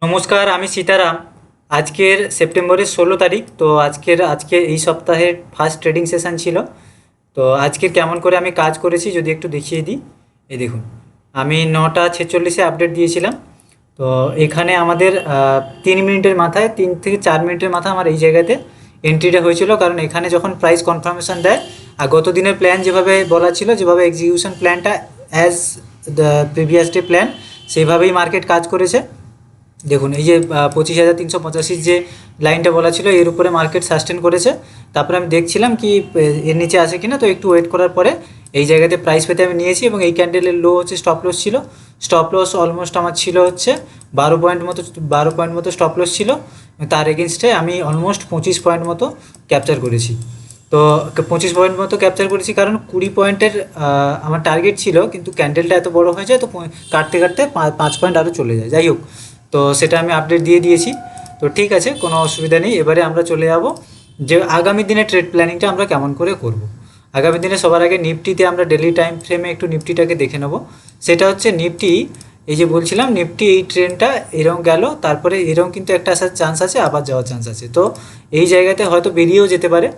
নমস্কার, আমি সীতারাম। আজকের সেপ্টেম্বরের 16 তারিখ। তো আজকে এই সপ্তাহের ফার্স্ট ট্রেডিং সেশন ছিল। তো আজকের কেমন করে আমি কাজ করেছি যদি একটু দেখিয়ে দিই। এই দেখুন, আমি 9টা 46-এ আপডেট দিয়েছিলাম। তো এখানে আমাদের 3 মিনিটের মাথায় 3 থেকে 4 মিনিটের মাথায় আমার এই জায়গাতে এন্ট্রিটা হয়েছিল, কারণ এখানে যখন প্রাইস কনফার্মেশন দেয় আর গত দিনের প্ল্যান যেভাবে বলা ছিল, যেভাবে এক্সিকিউশন প্ল্যানটা as the previous day plan, সেইভাবেই মার্কেট কাজ করেছে। দেখুন, এই যে 25,385 যে লাইনটা বলা ছিল, এর উপরে মার্কেট সাস্টেন করেছে। তারপরে আমি দেখছিলাম কি এর নিচে আসে কিনা। তো একটু ওয়েট করার পরে এই জায়গাতে প্রাইস পেতে আমি নিয়েছি, এবং এই ক্যান্ডেলের লো হচ্ছে স্টপ লস ছিল। স্টপ লস অলমোস্ট আমার ছিল হচ্ছে 12 পয়েন্ট মতো স্টপ লস ছিল। তার এগেনস্টে আমি অলমোস্ট 25 পয়েন্ট মতো ক্যাপচার করেছি। তো 25 পয়েন্ট মতো ক্যাপচার করেছি, কারণ 20 পয়েন্টের আমার টার্গেট ছিল, কিন্তু ক্যান্ডেলটা এত বড় হয়ে যায়, তো কাটতে কাটতে 5 পয়েন্ট আরও চলে যায়। যাই হোক, তো সেটা আমি আপডেট দিয়ে দিয়েছি। তো ঠিক আছে, কোনো অসুবিধা নেই। এবারে আমরা চলে যাব যে আগামী দিনে ট্রেড প্ল্যানিংটা আমরা কেমন করে করব। আগামী দিনে সবার আগে নিফটিতে আমরা ডেলি টাইম ফ্রেমে একটু নিফটিটাকে দেখে নেব। সেটা হচ্ছে নিফটি, এই যে বলছিলাম নিফটি এই ট্রেনটা এরকম গেল, তারপরে এরকম কিন্তু একটা আসার চান্স আছে, আবার যাওয়ার চান্স আছে। তো এই জায়গাতে হয়তো বেরিয়েও যেতে পারে,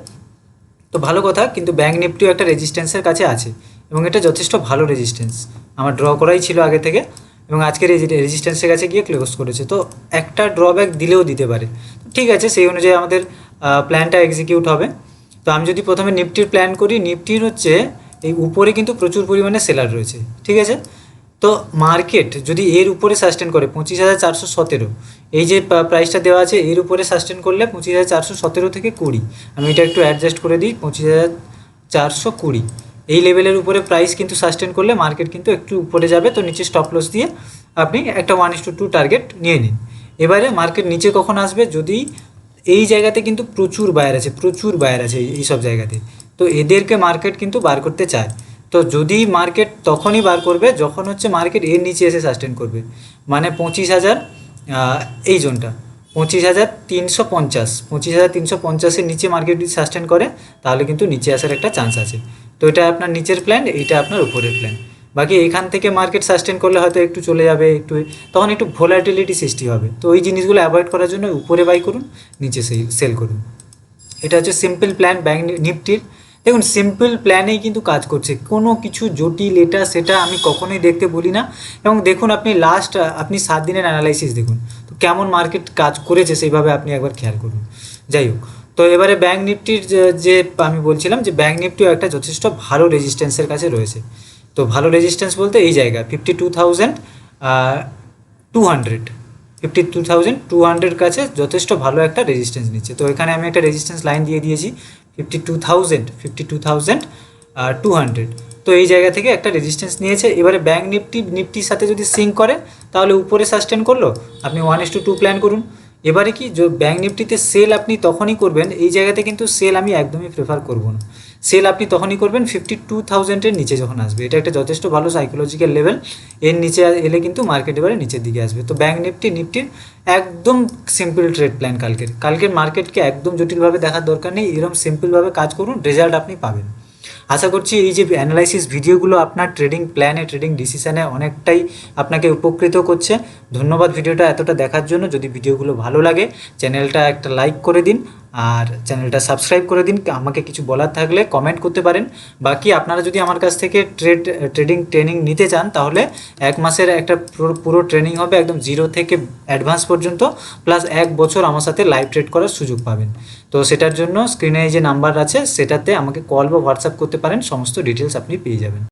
তো ভালো কথা। কিন্তু ব্যাঙ্ক নিফটিও একটা রেজিস্ট্যান্সের কাছে আছে, এবং এটা যথেষ্ট ভালো রেজিস্ট্যান্স। আমার ড্র করাই ছিল আগে থেকে, এবং আজকের এই রেজিস্ট্যান্সের কাছে গিয়ে ক্লোজ করেছে। তো একটা ড্রব্যাক দিলেও দিতে পারে। ঠিক আছে, সেই অনুযায়ী আমাদের প্ল্যানটা এক্সিকিউট হবে। তো আমি যদি প্রথমে নিফটির প্ল্যান করি, নিফটির হচ্ছে এই উপরে কিন্তু প্রচুর পরিমাণে সেলার রয়েছে। ঠিক আছে, তো মার্কেট যদি এর উপরে সাস্টেন করে 25,417, এই যে প্রাইসটা দেওয়া আছে, এর উপরে সাস্টেন করলে 25,417 থেকে 20, আমি এটা একটু অ্যাডজাস্ট করে দিই, 25,420 এই লেভেলের উপরে প্রাইস কিন্তু সাস্টেন করলে মার্কেট কিন্তু একটু উপরে যাবে। তো নিচে স্টপ লস দিয়ে আপনি একটা 1:2 টার্গেট নিয়ে নিন। এবারে মার্কেট নিচে কখন আসবে, যদি এই জায়গাতে কিন্তু প্রচুর বায়ার আছে, প্রচুর বায়ার আছে এই সব জায়গাতে। তো এদেরকে মার্কেট কিন্তু বার করতে চায়। তো যদি মার্কেট তখনই বার করবে যখন হচ্ছে মার্কেট এর নিচে এসে সাস্টেন করবে, মানে 25,000, এই জোনটা 25,350, 25,350-এর নিচে মার্কেট যদি সাস্টেন করে, তাহলে কিন্তু নিচে আসার একটা চান্স আছে। তো এটা আপনার নিচের প্ল্যান, এইটা আপনার উপরের প্ল্যান। বাকি এখান থেকে মার্কেট সাস্টেন করলে হয়তো একটু চলে যাবে, তখন একটু ভোলাটিলিটি সৃষ্টি হবে। তো ওই জিনিসগুলো অ্যাভয়েড করার জন্য উপরে বাই করুন, নিচে সেল করুন। এটা হচ্ছে সিম্পল প্ল্যান ব্যাঙ্ক নিফটির। দেখুন, সিম্পল প্ল্যানেই কিন্তু কাজ করছে, কোনো কিছু জটিল এটা সেটা আমি কখনোই দেখতে বলি না। এবং দেখুন, আপনি 7 দিনের অ্যানালাইসিস দেখুন, তো কেমন মার্কেট কাজ করেছে সেইভাবে আপনি একবার খেয়াল করুন। যাই হোক, তো এবারে ব্যাঙ্ক নিফটির যে আমি বলছিলাম যে ব্যাঙ্ক নিফটিও একটা যথেষ্ট ভালো রেজিস্ট্যান্সের কাছে রয়েছে। তো ভালো রেজিস্ট্যান্স বলতে এই জায়গা 52,200, 52,200 কাছে যথেষ্ট ভালো একটা রেজিস্ট্যান্স নিচ্ছে। তো এখানে আমি একটা রেজিস্ট্যান্স লাইন দিয়ে দিয়েছি 52,200। তো এই জায়গা থেকে একটা রেজিস্ট্যান্স নিয়েছে। এবারে ব্যাঙ্ক নিফটির সাথে যদি সিঙ্ক করে, তাহলে উপরে সাস্টেন করলো, আপনি 1:2 প্ল্যান করুন। এবারে কি, ব্যাঙ্ক নিফটিতে সেল আপনি তখনই করবেন, এই জায়গাতে কিন্তু সেল আমি একদমই প্রেফার করব না। সেল আপনি তখনই করবেন 52,000-এর নিচে যখন আসবে। এটা একটা যথেষ্ট ভালো সাইকোলজিক্যাল লেভেল। এর নিচে এলে কিন্তু মার্কেট এবারে নিচের দিকে আসবে। তো ব্যাঙ্ক নিফটির একদম সিম্পল ট্রেড প্ল্যান। কালকের মার্কেটকে একদম জটিলভাবে দেখার দরকার নেই, এরকম সিম্পলভাবে কাজ করুন, রেজাল্ট আপনি পাবেন। আশা করছি এই যে অ্যানালাইসিস ভিডিওগুলো আপনার ট্রেডিং প্ল্যানে, ট্রেডিং ডিসিশানে অনেকটাই আপনাকে উপকৃত করছে। ধন্যবাদ ভিডিওটা এতটা দেখার জন্য। যদি ভিডিওগুলো ভালো লাগে, চ্যানেলটা একটা লাইক করে দিন, আর চ্যানেলটা সাবস্ক্রাইব করে দিন। আমাকে কিছু বলার থাকলে কমেন্ট করতে পারেন। বাকি আপনারা যদি আমার কাছ থেকে ট্রেডিং ট্রেনিং নিতে চান, তাহলে 1 মাসের একটা পুরো ট্রেনিং হবে, একদম জিরো থেকে অ্যাডভান্স পর্যন্ত, প্লাস 1 বছর আমার সাথে লাইভ ট্রেড করার সুযোগ পাবেন। তো সেটার জন্য স্ক্রিনে যে নাম্বার আছে সেটাতে আমাকে কল বা হোয়াটসঅ্যাপ করতে পারেন, সমস্ত ডিটেলস আপনি পেয়ে যাবেন।